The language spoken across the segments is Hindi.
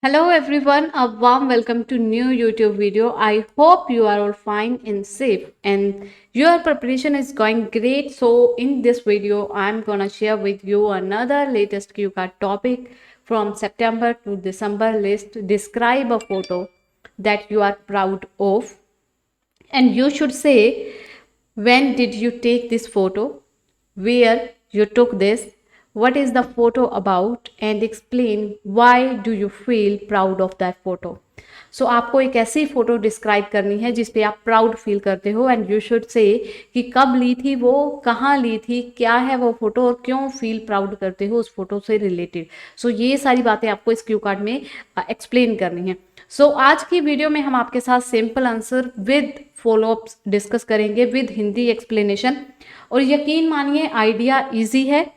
Hello everyone, a warm welcome to new YouTube video. I hope you are all fine and safe and your preparation is going great. So in this video, I'm gonna share with you another latest Q card topic from September to December list. Describe a photo that you are proud of and you should say when did you take this photo, where you took this, what is the photo about and explain why do you feel proud of that photo. सो आपको एक ऐसी फोटो डिस्क्राइब करनी है जिस पे आप प्राउड फील करते हो एंड यू शुड से कि कब ली थी वो, कहाँ ली थी, क्या है वो फोटो और क्यों फील प्राउड करते हो उस फोटो से रिलेटेड. सो ये सारी बातें आपको इस क्यू कार्ड में एक्सप्लेन करनी है. सो आज की वीडियो में हम आपके साथ simple answer with follow-ups discuss करेंगे विद हिंदी एक्सप्लेनेशन. और यकीन मानिए आइडिया इजी है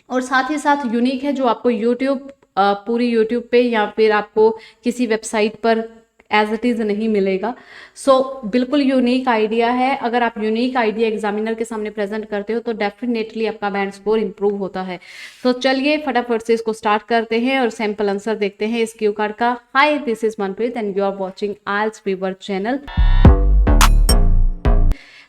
और साथ ही साथ यूनिक है जो आपको यूट्यूब पूरी यूट्यूब पे या फिर आपको किसी वेबसाइट पर एज इट इज़ नहीं मिलेगा. सो बिल्कुल यूनिक आइडिया है. अगर आप यूनिक आइडिया एग्जामिनर के सामने प्रेजेंट करते हो तो डेफिनेटली आपका बैंड स्कोर इंप्रूव होता है. तो चलिए फटाफट से इसको स्टार्ट करते हैं और सैंपल आंसर देखते हैं इस क्यू कार्ड का. Hi, this is Manpreet and you are watching aisles weaver channel.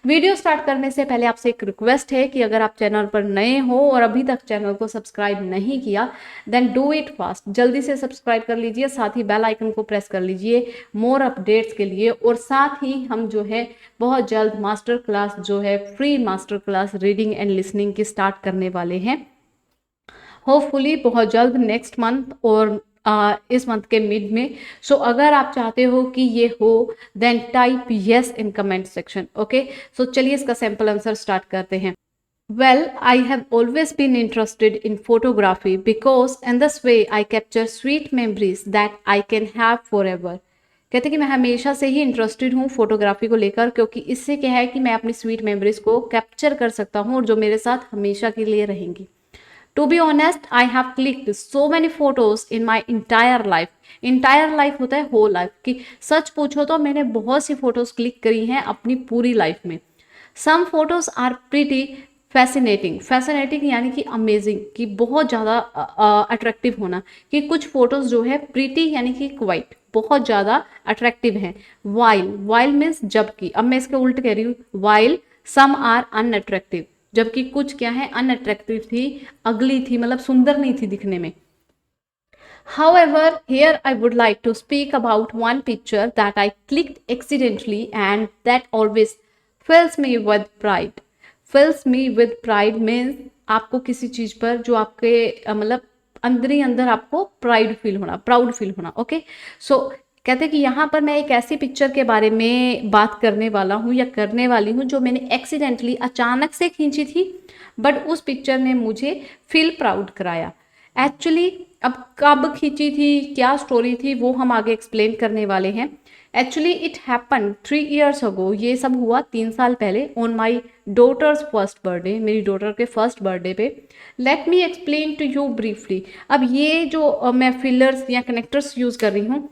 Video start करने से पहले आपसे एक रिक्वेस्ट है कि अगर आप चैनल पर नए हो और अभी तक चैनल को सब्सक्राइब नहीं किया देन डू इट फास्ट. जल्दी से सब्सक्राइब कर लीजिए, साथ ही बेल आइकन को प्रेस कर लीजिए मोर अपडेट्स के लिए. और साथ ही हम जो है बहुत जल्द मास्टर क्लास जो है free master class reading and listening की स्टार्ट करने वाले हैं होपफुली बहुत जल्द नेक्स्ट मंथ और इस मंथ के मिड में. सो अगर आप चाहते हो कि ये हो then type yes in comment section. Okay, so चलिए इसका सैंपल आंसर स्टार्ट करते हैं. Well, I have always been interested in photography because in this way I capture sweet memories that I can have forever. कहते कि मैं हमेशा से ही इंटरेस्टेड हूँ फोटोग्राफी को लेकर क्योंकि इससे क्या है कि मैं अपनी स्वीट मेमोरीज को कैप्चर कर सकता हूँ और जो मेरे साथ हमेशा के लिए रहेंगी. To be honest, I have clicked so many photos in my entire life. Entire life होता है whole life कि सच पूछो तो मैंने बहुत सी फोटोज क्लिक करी हैं अपनी पूरी लाइफ में. Some photos are pretty fascinating. Fascinating यानी कि अमेजिंग, कि बहुत ज़्यादा अट्रैक्टिव होना. कि कुछ फोटोज जो है प्रीटी यानी कि क्वाइट बहुत ज़्यादा अट्रैक्टिव हैं. वाइल मीन्स जबकि. अब मैं इसके उल्ट कह रही हूँ, वाइल सम आर अनअट्रैक्टिव, जबकि कुछ क्या है अनअट्रैक्टिव थी, अगली थी, मतलब सुंदर नहीं थी दिखने में. However, here I would like to speak about one picture that I clicked accidentally and that always fills me with pride. Fills me with pride means आपको किसी चीज पर जो आपके मतलब अंदर ही अंदर आपको प्राइड फील होना, प्राउड फील होना. ओके, सो कहते हैं कि यहाँ पर मैं एक ऐसी पिक्चर के बारे में बात करने वाला हूँ या करने वाली हूँ जो मैंने एक्सीडेंटली अचानक से खींची थी बट उस पिक्चर ने मुझे फील प्राउड कराया. एक्चुअली अब कब खींची थी, क्या स्टोरी थी, वो हम आगे एक्सप्लेन करने वाले हैं. Actually it happen 3 years ago. ये सब हुआ 3 साल पहले on my daughter's first birthday, मेरी डॉटर के फर्स्ट बर्थडे पे. Let me explain to you briefly. अब ये जो मैं फिलर्स या कनेक्टर्स यूज़ कर रही हूँ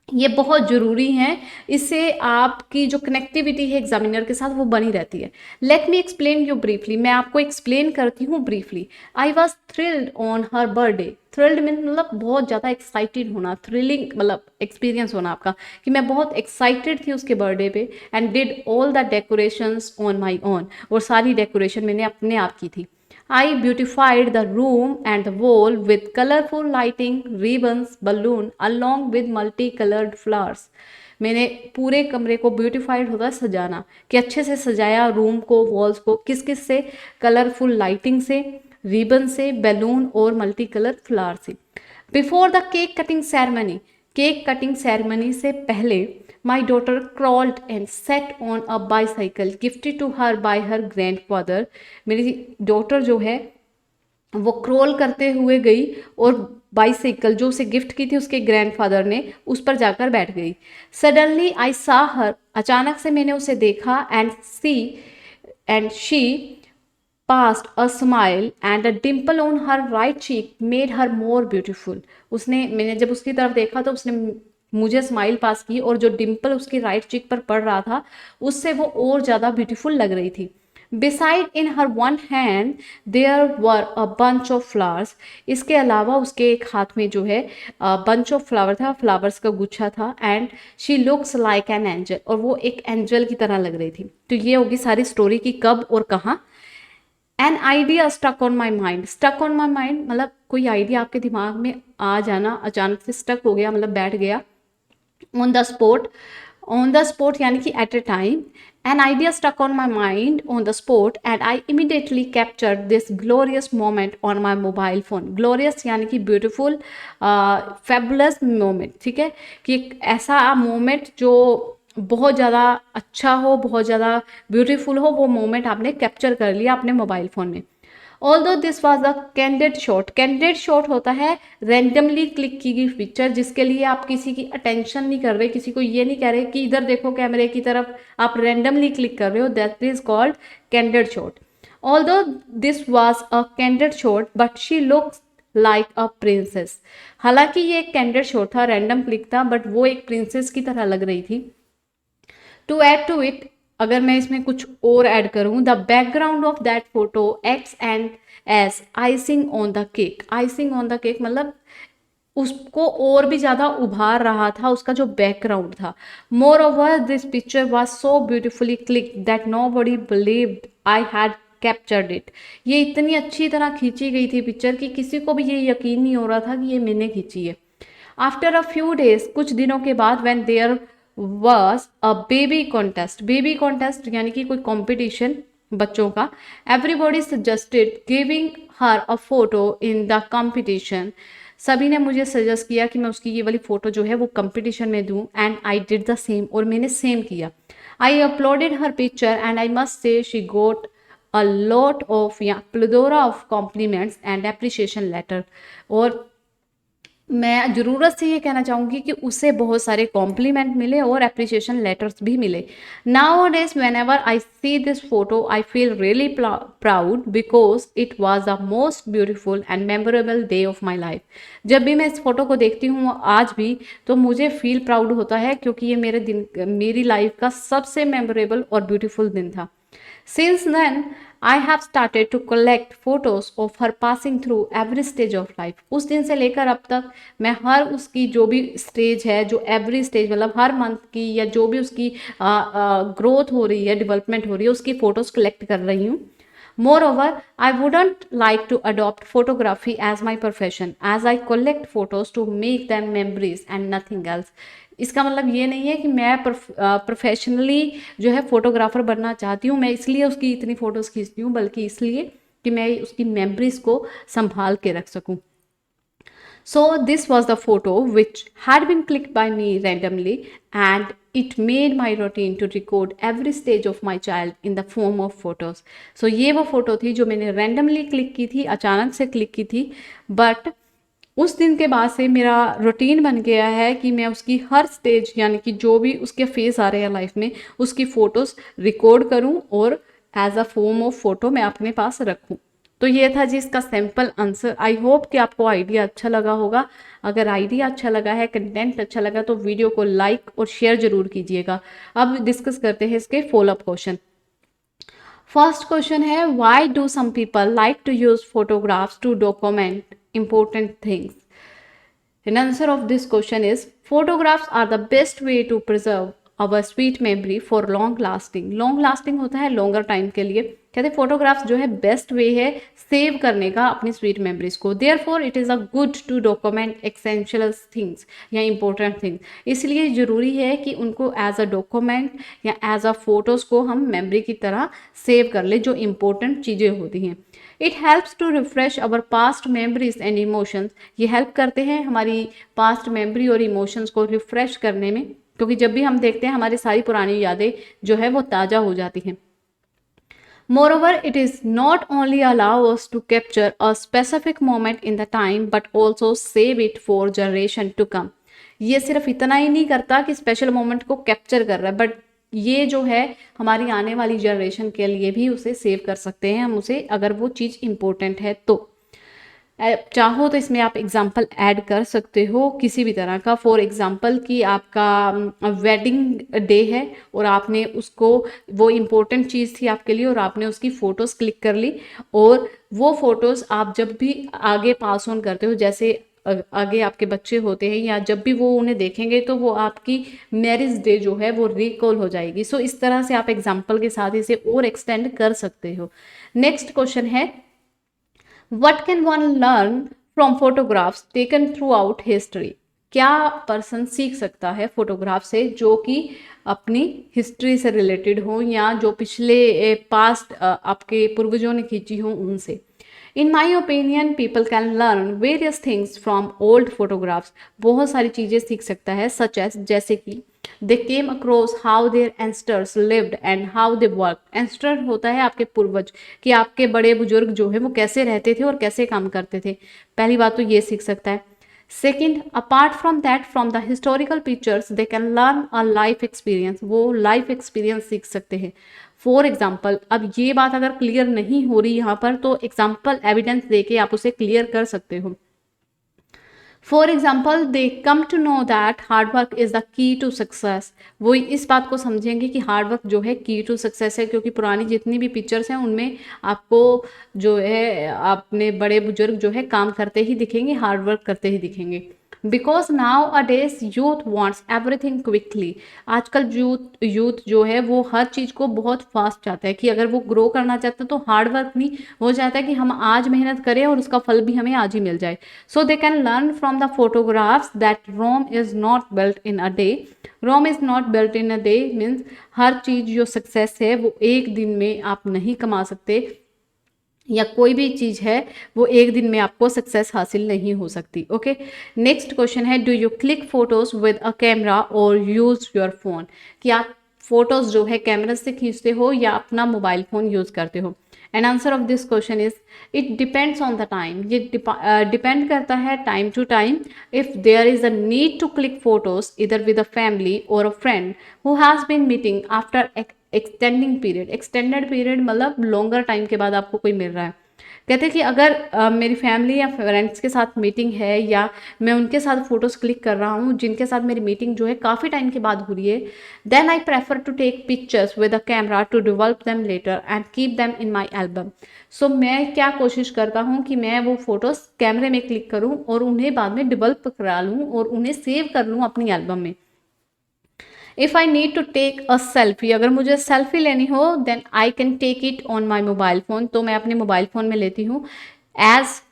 ये बहुत ज़रूरी हैं, इससे आपकी जो कनेक्टिविटी है एग्जामिनर के साथ वो बनी रहती है. Late me explain you briefly. मैं आपको एक्सप्लेन करती हूँ briefly. I was thrilled on her birthday. Thrilled mean मतलब बहुत ज़्यादा एक्साइटेड होना, थ्रिलिंग मतलब एक्सपीरियंस होना आपका, कि मैं बहुत एक्साइटेड थी उसके बर्थडे पे. And did all the decorations on my own. और सारी डेकोरेशन मैंने अपने आप की थी. I beautified the room and the wall with colorful lighting, ribbons, balloon along with multicolored flowers. मैंने पूरे कमरे को ब्यूटिफाइड होता सजाना, कि अच्छे से सजाया रूम को, वॉल्स को, किस किस से, कलरफुल लाइटिंग से, रिबन से, बैलून और मल्टी कलर फ्लावर से. Before the cake cutting ceremony. Cake cutting ceremony से पहले my daughter crawled and sat on a bicycle gifted to her by her grandfather. मेरी डॉटर जो है वो क्रॉल करते हुए गई और बाइसाइकिल जो उसे गिफ्ट की थी उसके ग्रैंडफादर ने, उस पर जाकर बैठ गई. सडनली आई सा हर. अचानक से मैंने उसे देखा. And she passed a smile and a dimple on her right cheek made her more beautiful. मैंने जब उसकी तरफ देखा तो उसने मुझे स्माइल पास की और जो डिम्पल उसकी राइट चीक पर पड़ रहा था उससे वो और ज़्यादा ब्यूटीफुल लग रही थी. Beside in her one hand there were a bunch of flowers. इसके अलावा उसके एक हाथ में जो है bunch of flower था, flowers का गुच्छा था. And she looks like an angel. और वो एक एंजल की तरह लग रही थी. तो ये होगी सारी स्टोरी की कब और कहाँ. An idea stuck on my mind. Stuck on my mind मतलब कोई आइडिया आपके दिमाग में आ जाना, अचानक से स्टक हो गया मतलब बैठ गया. ऑन द स्पॉट यानी कि at a time. An idea stuck on my mind on the spot and I immediately captured this glorious moment on my mobile phone. Glorious यानी कि ब्यूटिफुल, फेबुलस मोमेंट. ठीक है, कि एक ऐसा मोमेंट जो बहुत ज़्यादा अच्छा हो, बहुत ज़्यादा ब्यूटीफुल हो, वो मोमेंट आपने कैप्चर कर लिया अपने मोबाइल फ़ोन में. Although this was the candid shot. Candid shot होता है रैंडमली क्लिक की गई पिक्चर जिसके लिए आप किसी की अटेंशन नहीं कर रहे, किसी को ये नहीं कह रहे कि इधर देखो कैमरे की तरफ, आप रैंडमली क्लिक कर रहे हो. That is called candid shot. Although this was a candid shot but she looks like a princess. हालांकि ये एक कैंडिड शॉट था, रैंडम क्लिक था, बट वो एक प्रिंसेस की तरह लग रही थी. टू एड टू इट, अगर मैं इसमें कुछ और ऐड करूं, the background of that photo x and S icing on the cake. Icing on the cake मतलब उसको और भी ज़्यादा उभार रहा था उसका जो बैकग्राउंड था. Moreover this picture was so beautifully click that nobody believed I had captured it. ये इतनी अच्छी तरह खींची गई थी पिक्चर कि किसी को भी ये यकीन नहीं हो रहा था कि ये मैंने खींची है. आफ्टर अ फ्यू डेज, कुछ दिनों के बाद, when there was a baby contest. Baby contest यानी कि कोई कंपटीशन बच्चों का. Everybody suggested giving her a photo in the competition. सभी ने मुझे सजेस्ट किया कि मैं उसकी ये वाली फोटो जो है वो कंपटीशन में दूं. And I did the same, और मैंने सेम किया. I uploaded her picture and I must say she got a lot of या plethora of compliments and appreciation letter. और मैं ज़रूरत से ये कहना चाहूँगी कि उसे बहुत सारे कॉम्प्लीमेंट मिले और अप्रिसिएशन लेटर्स भी मिले. Now days when ever I see this photo I feel really proud because it was the most beautiful and memorable day of my life. जब भी मैं इस फोटो को देखती हूँ आज भी, तो मुझे फील प्राउड होता है क्योंकि ये मेरी लाइफ का सबसे मेमोरेबल और ब्यूटीफुल दिन था. Since then, I have started to collect photos of her passing through every stage of life. उस दिन से लेकर अब तक मैं हर उसकी जो भी स्टेज है, जो एवरी स्टेज मतलब हर मंथ की या जो भी उसकी ग्रोथ हो रही है, डेवलपमेंट हो रही है, उसकी फ़ोटोज़ कलेक्ट कर रही हूँ. Moreover, I wouldn't like to adopt photography as my profession, as I collect photos to make them memories and nothing else. इसका मतलब ये नहीं है कि मैं प्रोफेशनली जो है फोटोग्राफर बनना चाहती हूँ, मैं इसलिए उसकी इतनी फ़ोटोज़ खींचती हूँ, बल्कि इसलिए कि मैं उसकी मेमोरीज़ को संभाल के रख सकूँ. So this was the photo which had been clicked by me randomly and it made my routine to record every stage of my child in the form of photos. So ये वो फोटो थी जो मैंने randomly क्लिक की थी, अचानक से क्लिक की थी, बट उस दिन के बाद से मेरा रूटीन बन गया है कि मैं उसकी हर स्टेज यानी कि जो भी उसके फेस आ रहे हैं लाइफ में, उसकी फ़ोटोज़ रिकॉर्ड करूं और as a form of photo मैं अपने पास रखूं. तो ये था जी इसका सिंपल आंसर. आई होप कि आपको आइडिया अच्छा लगा होगा. अगर आइडिया अच्छा लगा है, कंटेंट अच्छा लगा, तो वीडियो को लाइक और शेयर जरूर कीजिएगा. अब डिस्कस करते हैं इसके फॉलोअप क्वेश्चन. फर्स्ट क्वेश्चन है, why do some people like to use photographs to document important things? An answer of this question is photographs are the best way to preserve our sweet memory for long lasting. long lasting होता है longer time के लिए. कहते हैं फोटोग्राफ्स जो है बेस्ट वे है सेव करने का अपनी स्वीट मेमोरीज को. Therefore it is a good to document essential things या इंपॉर्टेंट थिंग्स. इसलिए ज़रूरी है कि उनको एज अ डॉक्यूमेंट या एज अ फोटोज़ को हम मेमोरी की तरह सेव कर ले जो इंपॉर्टेंट चीज़ें होती हैं. It helps to refresh our past memories and emotions. ये हेल्प करते हैं हमारी पास्ट मेमोरी और इमोशंस को रिफ्रेश करने में, क्योंकि जब भी हम देखते हैं हमारी सारी पुरानी यादें जो है वो ताज़ा हो जाती हैं. Moreover, it is not only allow us to capture a specific moment in the time, but also save it for generation to come. ये सिर्फ इतना ही नहीं करता कि स्पेशल मोमेंट को कैप्चर कर रहा है, बट ये जो है हमारी आने वाली जनरेशन के लिए भी उसे सेव कर सकते हैं हम उसे, अगर वो चीज़ इंपॉर्टेंट है तो. चाहो तो इसमें आप एग्जाम्पल ऐड कर सकते हो किसी भी तरह का। फॉर एग्जाम्पल कि आपका वेडिंग डे है और आपने उसको, वो इम्पोर्टेंट चीज़ थी आपके लिए और आपने उसकी फ़ोटोज़ क्लिक कर ली, और वो फ़ोटोज़ आप जब भी आगे पास ऑन करते हो, जैसे आगे आपके बच्चे होते हैं या जब भी वो उन्हें देखेंगे तो वो आपकी मैरिज डे जो है वो रिकॉल हो जाएगी। सो इस तरह से आप एग्जाम्पल के साथ इसे और एक्सटेंड कर सकते हो। नेक्स्ट क्वेश्चन है, What can one learn from photographs taken throughout history? क्या पर्सन सीख सकता है फोटोग्राफ से जो कि अपनी हिस्ट्री से रिलेटेड हो या जो पिछले पास्ट आपके पूर्वजों ने खींची हो उनसे। In my opinion people can learn various things from old photographs. बहुत सारी चीज़ें सीख सकता है, सच एज जैसे कि they came across how their ancestors lived and how they work. Ancestor होता है आपके पूर्वज, कि आपके बड़े बुजुर्ग जो है वो कैसे रहते थे और कैसे काम करते थे। पहली बात तो ये सीख सकता है। Second, apart from that, from the historical pictures they can learn a life experience. वो लाइफ एक्सपीरियंस सीख सकते हैं। फॉर एग्जाम्पल, अब ये बात अगर क्लियर नहीं हो रही यहाँ पर तो एग्जाम्पल एविडेंस देके आप उसे क्लियर कर सकते हो। For example, they come to know that hard work is the key to success. वो इस बात को समझेंगे कि हार्ड वर्क जो है की टू सक्सेस है, क्योंकि पुरानी जितनी भी पिक्चर्स हैं उनमें आपको जो है अपने बड़े बुजुर्ग जो है काम करते ही दिखेंगे, हार्ड वर्क करते ही दिखेंगे। Because now a days youth wants everything quickly. आजकल यूथ जो है वो हर चीज़ को बहुत फास्ट चाहता है, कि अगर वो ग्रो करना चाहता है तो हार्ड वर्क नहीं, वो चाहता है कि हम आज मेहनत करें और उसका फल भी हमें आज ही मिल जाए। So they can learn from the photographs that Rome is not built in a day. Rome is not built in a day means हर चीज़ जो सक्सेस है वो एक दिन में आप नहीं कमा सकते, या कोई भी चीज़ है वो एक दिन में आपको सक्सेस हासिल नहीं हो सकती। ओके, नेक्स्ट क्वेश्चन है, do you click photos with a camera और यूज योर फोन। कि आप फोटोज जो है कैमरा से खींचते हो या अपना मोबाइल फोन यूज करते हो। And answer of this question is it depends on the time. ये डिपेंड करता है time to time. If there is a need to click photos either with a family or a friend who has been meeting after extending period. Extended period मतलब लॉन्गर टाइम के बाद आपको कोई मिल रहा है। कहते हैं कि अगर मेरी फैमिली या फ्रेंड्स के साथ मीटिंग है या मैं उनके साथ फोटोज क्लिक कर रहा हूँ जिनके साथ मेरी मीटिंग जो है काफ़ी टाइम के बाद हो रही है, then I prefer to take pictures with a camera to develop them later and keep them in my album. So मैं क्या कोशिश करता हूँ कि मैं वो फोटोज कैमरे में क्लिक करूँ और उन्हें बाद में डिवेल्प करा लूँ और उन्हें सेव कर लूँ अपनी एल्बम में। If I need to take a selfie, अगर मुझे सेल्फी लेनी हो then I can take it on my mobile phone, तो मैं अपने मोबाइल फोन में लेती हूँ।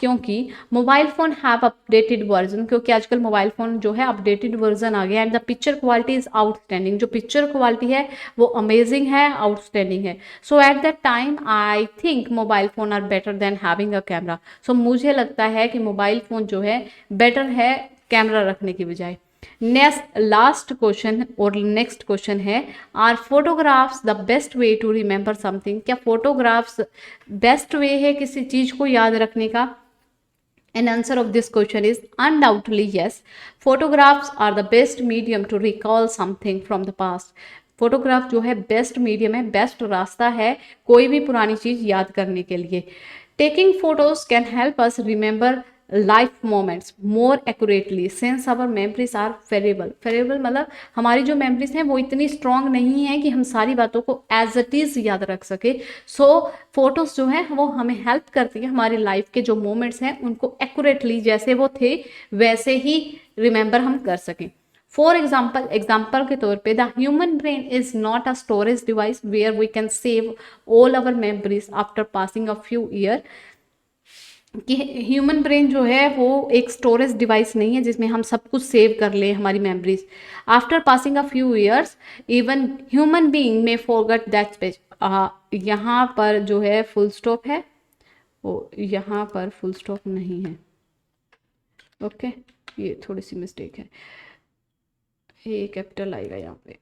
क्योंकि mobile phone have updated version, क्योंकि आजकल मोबाइल फोन जो है अपडेटेड वर्जन आ गया and the picture quality is outstanding. जो पिक्चर क्वालिटी है वो अमेजिंग है, आउटस्टैंडिंग है। So at that time I think mobile phone are better than having a camera. So मुझे लगता है कि मोबाइल फोन जो है बेटर है कैमरा रखने की बजाय। नेक्स्ट लास्ट क्वेश्चन और नेक्स्ट क्वेश्चन है, are photographs the best way to remember something. क्या फोटोग्राफ्स बेस्ट वे है किसी चीज को याद रखने का? And answer of this question is undoubtedly yes. Photographs are the best medium to recall something from the past. Photograph जो है बेस्ट मीडियम है, बेस्ट रास्ता है कोई भी पुरानी चीज याद करने के लिए। Taking photos can help us remember life moments more accurately since our memories are fallible. Fallible मतलब हमारी जो मेमोरीज हैं वो इतनी स्ट्रांग नहीं है कि हम सारी बातों को एज इट इज याद रख सके। सो फोटोज जो है वो हमें हेल्प करती है हमारी लाइफ के जो मोमेंट्स हैं उनको एक्यूरेटली जैसे वो थे वैसे ही रिमेंबर हम कर सकें। फॉर एग्जाम्पल के तौर पे the human brain is not a storage device where we can save all our memories after passing a few year. कि ह्यूमन ब्रेन जो है वो एक स्टोरेज डिवाइस नहीं है जिसमें हम सब कुछ सेव कर लें हमारी memories. After passing a few years even human being में फॉरगेट दैट स्पेस। यहाँ पर जो है फुल स्टॉप है, वो यहाँ पर फुल स्टॉप नहीं है। ओके, ये थोड़ी सी मिस्टेक है, ये कैपिटल आएगा यहाँ पे।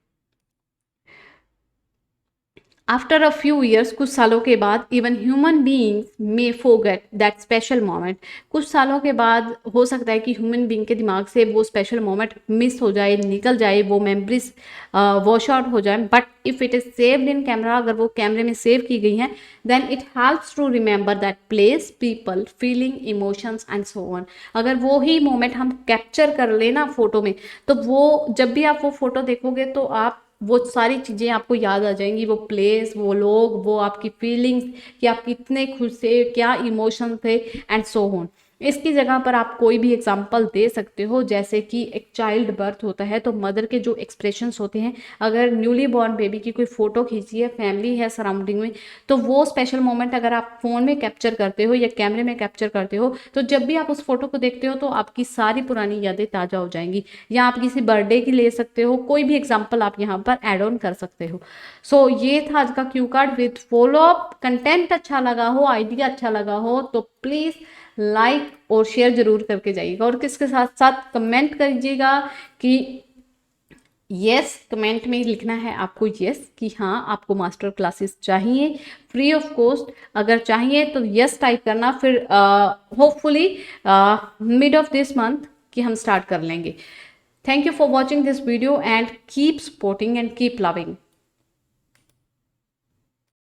आफ्टर अ फ्यू ईयर्स, कुछ सालों के बाद, even human beings may forget that special moment, कुछ सालों के बाद हो सकता है कि ह्यूमन बीइंग के दिमाग से वो स्पेशल मोमेंट मिस हो जाए, निकल जाए, वो मेमोरीज वॉश आउट हो जाए, but if it is saved in camera, अगर वो कैमरे में सेव की गई हैं, then it helps to remember that place, people, feeling, emotions and so on. अगर वो ही मोमेंट हम कैप्चर कर लेना फोटो में, तो वो जब भी आप वो फोटो देखोगे तो आप वो सारी चीज़ें आपको याद आ जाएंगी, वो प्लेस, वो लोग, वो आपकी फीलिंग्स, कि आप कितने खुश थे, क्या इमोशन थे एंड सो ऑन। इसकी जगह पर आप कोई भी एग्जांपल दे सकते हो, जैसे कि एक चाइल्ड बर्थ होता है तो मदर के जो एक्सप्रेशंस होते हैं, अगर न्यूली बॉर्न बेबी की कोई फोटो खींची है, फैमिली है सराउंडिंग में, तो वो स्पेशल मोमेंट अगर आप फोन में कैप्चर करते हो या कैमरे में कैप्चर करते हो, तो जब भी आप उस फोटो को देखते हो तो आपकी सारी पुरानी यादें ताज़ा हो जाएंगी। या आप किसी बर्थडे की ले सकते हो, कोई भी एग्जाम्पल आप यहाँ पर एड ऑन कर सकते हो। सो ये था आज का Q card with follow up. Content अच्छा लगा हो, आइडिया अच्छा लगा हो, तो प्लीज़ लाइक और शेयर जरूर करके जाइएगा, और किसके साथ साथ कमेंट करिएगा कि यस, कमेंट में लिखना है आपको यस कि हाँ आपको मास्टर क्लासेस चाहिए फ्री ऑफ कॉस्ट। अगर चाहिए तो यस टाइप करना, फिर hopefully mid of this month कि हम स्टार्ट कर लेंगे। Thank you for watching this video and keep supporting and keep loving.